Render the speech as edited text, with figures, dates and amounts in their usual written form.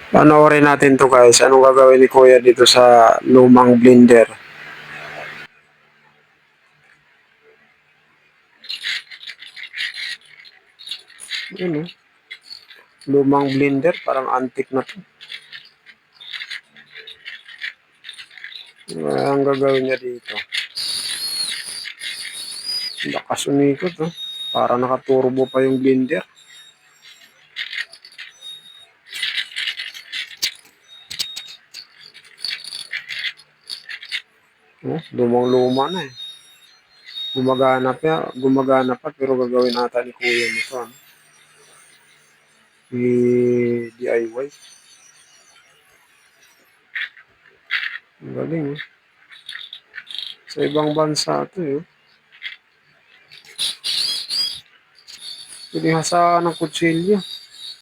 Panoorin natin 'to guys, anong gagawin ni kuya dito sa lumang blender. Yun oh, lumang blender, parang antique na 'to. Ang gagawin niya dito, lakas umikot oh, parang naka-turbo pa yung blender. Oh, lumang-luma na eh. Gumagana pa pero gagawin ata ni kuya nito ano, DIY. Ang galing eh. Sa ibang bansa ito eh. Pwede hasaan ng kutsilyo.